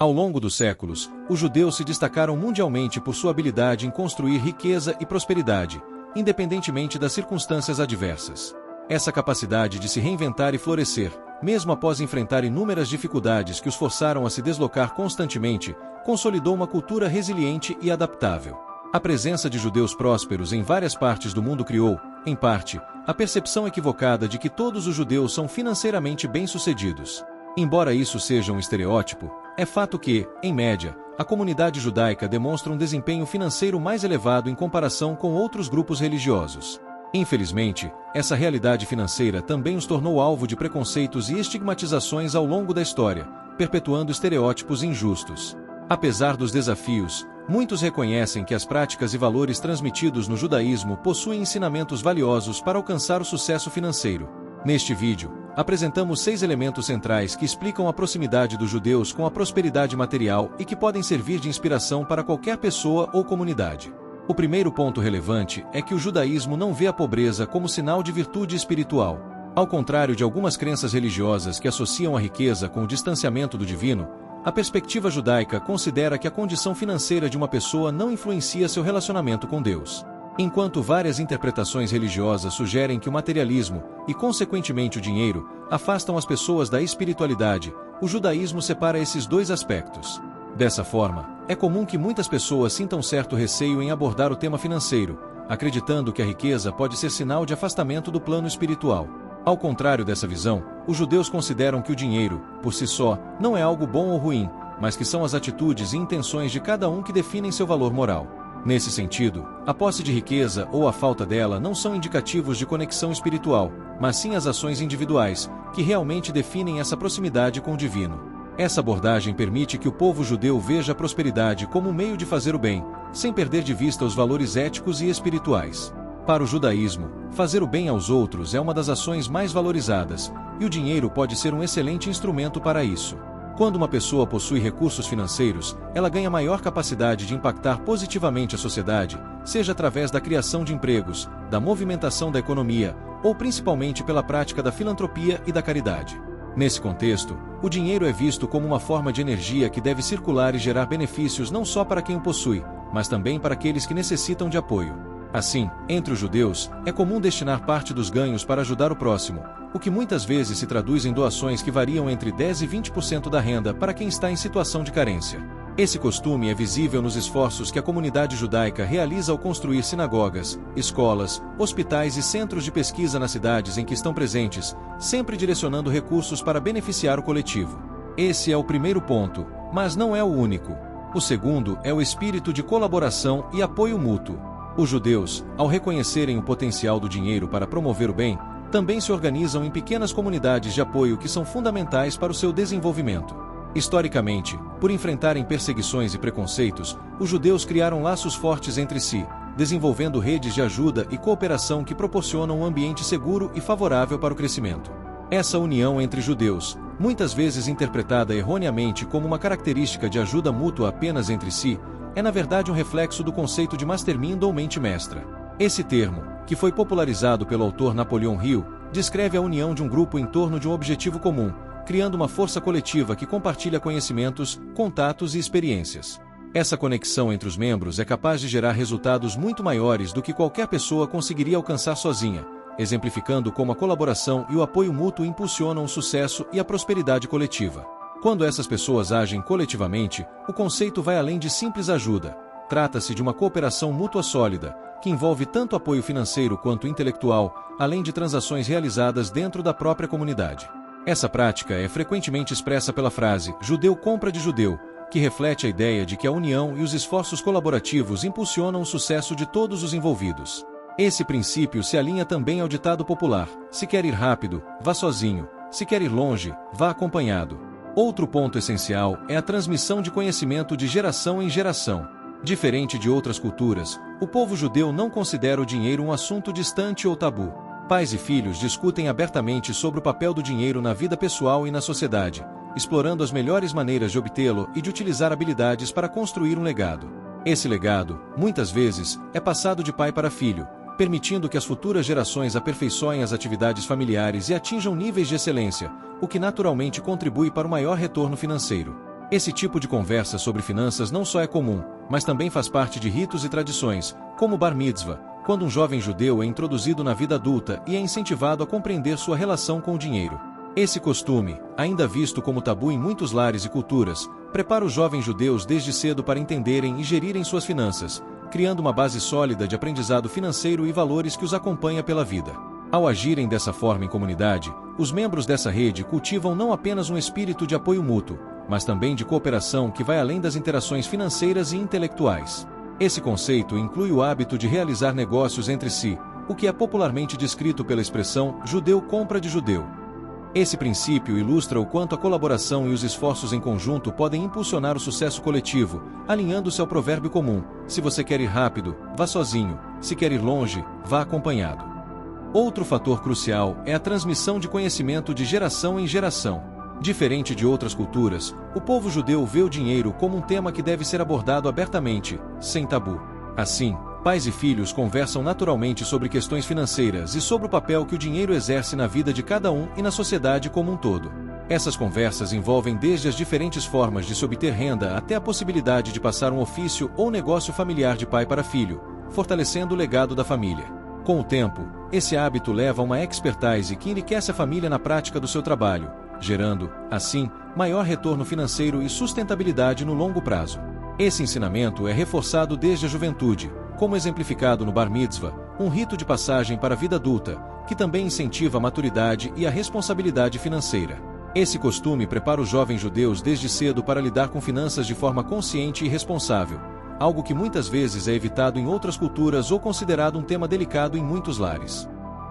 Ao longo dos séculos, os judeus se destacaram mundialmente por sua habilidade em construir riqueza e prosperidade, independentemente das circunstâncias adversas. Essa capacidade de se reinventar e florescer, mesmo após enfrentar inúmeras dificuldades que os forçaram a se deslocar constantemente, consolidou uma cultura resiliente e adaptável. A presença de judeus prósperos em várias partes do mundo criou, em parte, a percepção equivocada de que todos os judeus são financeiramente bem-sucedidos. Embora isso seja um estereótipo, é fato que, em média, a comunidade judaica demonstra um desempenho financeiro mais elevado em comparação com outros grupos religiosos. Infelizmente, essa realidade financeira também os tornou alvo de preconceitos e estigmatizações ao longo da história, perpetuando estereótipos injustos. Apesar dos desafios, muitos reconhecem que as práticas e valores transmitidos no judaísmo possuem ensinamentos valiosos para alcançar o sucesso financeiro. Neste vídeo, apresentamos 6 elementos centrais que explicam a proximidade dos judeus com a prosperidade material e que podem servir de inspiração para qualquer pessoa ou comunidade. O primeiro ponto relevante é que o judaísmo não vê a pobreza como sinal de virtude espiritual. Ao contrário de algumas crenças religiosas que associam a riqueza com o distanciamento do divino, a perspectiva judaica considera que a condição financeira de uma pessoa não influencia seu relacionamento com Deus. Enquanto várias interpretações religiosas sugerem que o materialismo, e consequentemente o dinheiro, afastam as pessoas da espiritualidade, o judaísmo separa esses dois aspectos. Dessa forma, é comum que muitas pessoas sintam certo receio em abordar o tema financeiro, acreditando que a riqueza pode ser sinal de afastamento do plano espiritual. Ao contrário dessa visão, os judeus consideram que o dinheiro, por si só, não é algo bom ou ruim, mas que são as atitudes e intenções de cada um que definem seu valor moral. Nesse sentido, a posse de riqueza ou a falta dela não são indicativos de conexão espiritual, mas sim as ações individuais, que realmente definem essa proximidade com o divino. Essa abordagem permite que o povo judeu veja a prosperidade como um meio de fazer o bem, sem perder de vista os valores éticos e espirituais. Para o judaísmo, fazer o bem aos outros é uma das ações mais valorizadas, e o dinheiro pode ser um excelente instrumento para isso. Quando uma pessoa possui recursos financeiros, ela ganha maior capacidade de impactar positivamente a sociedade, seja através da criação de empregos, da movimentação da economia, ou principalmente pela prática da filantropia e da caridade. Nesse contexto, o dinheiro é visto como uma forma de energia que deve circular e gerar benefícios não só para quem o possui, mas também para aqueles que necessitam de apoio. Assim, entre os judeus, é comum destinar parte dos ganhos para ajudar o próximo, o que muitas vezes se traduz em doações que variam entre 10% e 20% da renda para quem está em situação de carência. Esse costume é visível nos esforços que a comunidade judaica realiza ao construir sinagogas, escolas, hospitais e centros de pesquisa nas cidades em que estão presentes, sempre direcionando recursos para beneficiar o coletivo. Esse é o primeiro ponto, mas não é o único. O segundo é o espírito de colaboração e apoio mútuo. Os judeus, ao reconhecerem o potencial do dinheiro para promover o bem, também se organizam em pequenas comunidades de apoio que são fundamentais para o seu desenvolvimento. Historicamente, por enfrentarem perseguições e preconceitos, os judeus criaram laços fortes entre si, desenvolvendo redes de ajuda e cooperação que proporcionam um ambiente seguro e favorável para o crescimento. Essa união entre judeus, muitas vezes interpretada erroneamente como uma característica de ajuda mútua apenas entre si, é na verdade um reflexo do conceito de mastermind ou mente mestra. Esse termo, que foi popularizado pelo autor Napoleon Hill, descreve a união de um grupo em torno de um objetivo comum, criando uma força coletiva que compartilha conhecimentos, contatos e experiências. Essa conexão entre os membros é capaz de gerar resultados muito maiores do que qualquer pessoa conseguiria alcançar sozinha, exemplificando como a colaboração e o apoio mútuo impulsionam o sucesso e a prosperidade coletiva. Quando essas pessoas agem coletivamente, o conceito vai além de simples ajuda. Trata-se de uma cooperação mútua sólida, que envolve tanto apoio financeiro quanto intelectual, além de transações realizadas dentro da própria comunidade. Essa prática é frequentemente expressa pela frase "judeu compra de judeu", que reflete a ideia de que a união e os esforços colaborativos impulsionam o sucesso de todos os envolvidos. Esse princípio se alinha também ao ditado popular: se quer ir rápido, vá sozinho, se quer ir longe, vá acompanhado. Outro ponto essencial é a transmissão de conhecimento de geração em geração. Diferente de outras culturas, o povo judeu não considera o dinheiro um assunto distante ou tabu. Pais e filhos discutem abertamente sobre o papel do dinheiro na vida pessoal e na sociedade, explorando as melhores maneiras de obtê-lo e de utilizar habilidades para construir um legado. Esse legado, muitas vezes, é passado de pai para filho, permitindo que as futuras gerações aperfeiçoem as atividades familiares e atinjam níveis de excelência, o que naturalmente contribui para o maior retorno financeiro. Esse tipo de conversa sobre finanças não só é comum, mas também faz parte de ritos e tradições, como o Bar Mitzvah, quando um jovem judeu é introduzido na vida adulta e é incentivado a compreender sua relação com o dinheiro. Esse costume, ainda visto como tabu em muitos lares e culturas, prepara os jovens judeus desde cedo para entenderem e gerirem suas finanças, criando uma base sólida de aprendizado financeiro e valores que os acompanha pela vida. Ao agirem dessa forma em comunidade, os membros dessa rede cultivam não apenas um espírito de apoio mútuo, mas também de cooperação que vai além das interações financeiras e intelectuais. Esse conceito inclui o hábito de realizar negócios entre si, o que é popularmente descrito pela expressão judeu compra de judeu. Esse princípio ilustra o quanto a colaboração e os esforços em conjunto podem impulsionar o sucesso coletivo, alinhando-se ao provérbio comum: se você quer ir rápido, vá sozinho, se quer ir longe, vá acompanhado. Outro fator crucial é a transmissão de conhecimento de geração em geração. Diferente de outras culturas, o povo judeu vê o dinheiro como um tema que deve ser abordado abertamente, sem tabu. Assim, pais e filhos conversam naturalmente sobre questões financeiras e sobre o papel que o dinheiro exerce na vida de cada um e na sociedade como um todo. Essas conversas envolvem desde as diferentes formas de se obter renda até a possibilidade de passar um ofício ou negócio familiar de pai para filho, fortalecendo o legado da família. Com o tempo, esse hábito leva a uma expertise que enriquece a família na prática do seu trabalho, gerando, assim, maior retorno financeiro e sustentabilidade no longo prazo. Esse ensinamento é reforçado desde a juventude, como exemplificado no Bar Mitzvah, um rito de passagem para a vida adulta, que também incentiva a maturidade e a responsabilidade financeira. Esse costume prepara os jovens judeus desde cedo para lidar com finanças de forma consciente e responsável, algo que muitas vezes é evitado em outras culturas ou considerado um tema delicado em muitos lares.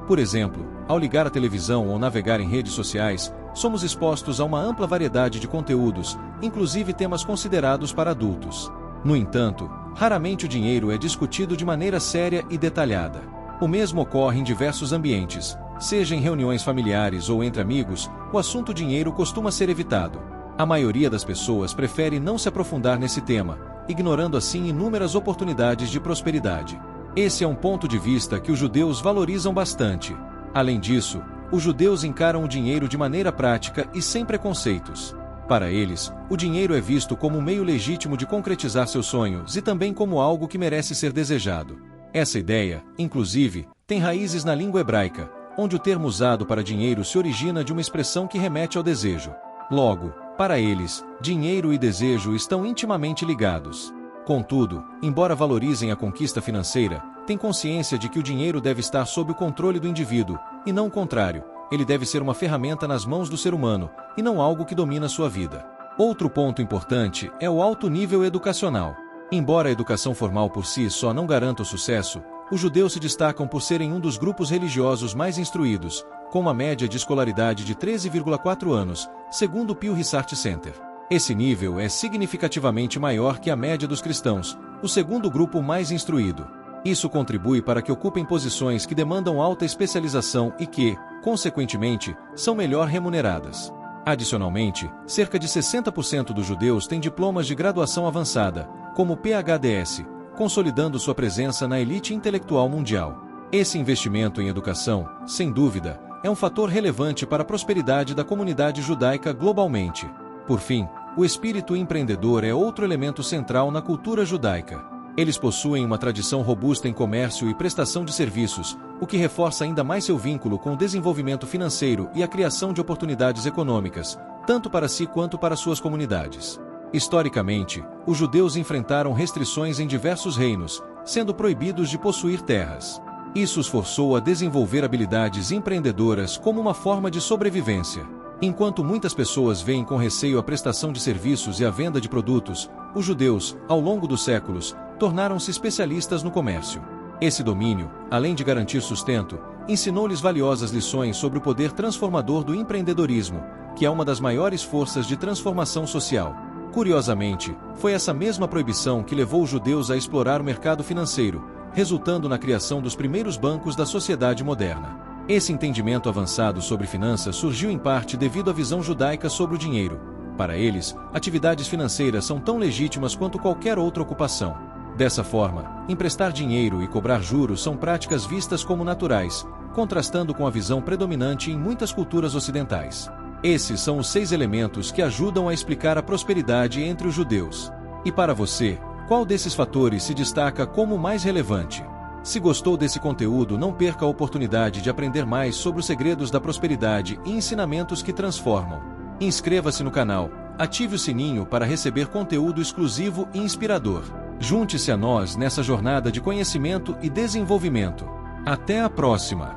Por exemplo, ao ligar a televisão ou navegar em redes sociais, somos expostos a uma ampla variedade de conteúdos, inclusive temas considerados para adultos. No entanto, raramente o dinheiro é discutido de maneira séria e detalhada. O mesmo ocorre em diversos ambientes, seja em reuniões familiares ou entre amigos, o assunto dinheiro costuma ser evitado. A maioria das pessoas prefere não se aprofundar nesse tema, ignorando assim inúmeras oportunidades de prosperidade. Esse é um ponto de vista que os judeus valorizam bastante. Além disso, os judeus encaram o dinheiro de maneira prática e sem preconceitos. Para eles, o dinheiro é visto como um meio legítimo de concretizar seus sonhos e também como algo que merece ser desejado. Essa ideia, inclusive, tem raízes na língua hebraica, onde o termo usado para dinheiro se origina de uma expressão que remete ao desejo. Logo, para eles, dinheiro e desejo estão intimamente ligados. Contudo, embora valorizem a conquista financeira, têm consciência de que o dinheiro deve estar sob o controle do indivíduo, e não o contrário. Ele deve ser uma ferramenta nas mãos do ser humano, e não algo que domina sua vida. Outro ponto importante é o alto nível educacional. Embora a educação formal por si só não garanta o sucesso, os judeus se destacam por serem um dos grupos religiosos mais instruídos, com uma média de escolaridade de 13,4 anos, segundo o Pew Research Center. Esse nível é significativamente maior que a média dos cristãos, o segundo grupo mais instruído. Isso contribui para que ocupem posições que demandam alta especialização e que, consequentemente, são melhor remuneradas. Adicionalmente, cerca de 60% dos judeus têm diplomas de graduação avançada, como o PhDs, consolidando sua presença na elite intelectual mundial. Esse investimento em educação, sem dúvida, é um fator relevante para a prosperidade da comunidade judaica globalmente. Por fim, o espírito empreendedor é outro elemento central na cultura judaica. Eles possuem uma tradição robusta em comércio e prestação de serviços, o que reforça ainda mais seu vínculo com o desenvolvimento financeiro e a criação de oportunidades econômicas, tanto para si quanto para suas comunidades. Historicamente, os judeus enfrentaram restrições em diversos reinos, sendo proibidos de possuir terras. Isso os forçou a desenvolver habilidades empreendedoras como uma forma de sobrevivência. Enquanto muitas pessoas veem com receio a prestação de serviços e a venda de produtos, os judeus, ao longo dos séculos, tornaram-se especialistas no comércio. Esse domínio, além de garantir sustento, ensinou-lhes valiosas lições sobre o poder transformador do empreendedorismo, que é uma das maiores forças de transformação social. Curiosamente, foi essa mesma proibição que levou os judeus a explorar o mercado financeiro, resultando na criação dos primeiros bancos da sociedade moderna. Esse entendimento avançado sobre finanças surgiu em parte devido à visão judaica sobre o dinheiro. Para eles, atividades financeiras são tão legítimas quanto qualquer outra ocupação. Dessa forma, emprestar dinheiro e cobrar juros são práticas vistas como naturais, contrastando com a visão predominante em muitas culturas ocidentais. Esses são os 6 elementos que ajudam a explicar a prosperidade entre os judeus. E para você, qual desses fatores se destaca como o mais relevante? Se gostou desse conteúdo, não perca a oportunidade de aprender mais sobre os segredos da prosperidade e ensinamentos que transformam. Inscreva-se no canal, ative o sininho para receber conteúdo exclusivo e inspirador. Junte-se a nós nessa jornada de conhecimento e desenvolvimento. Até a próxima!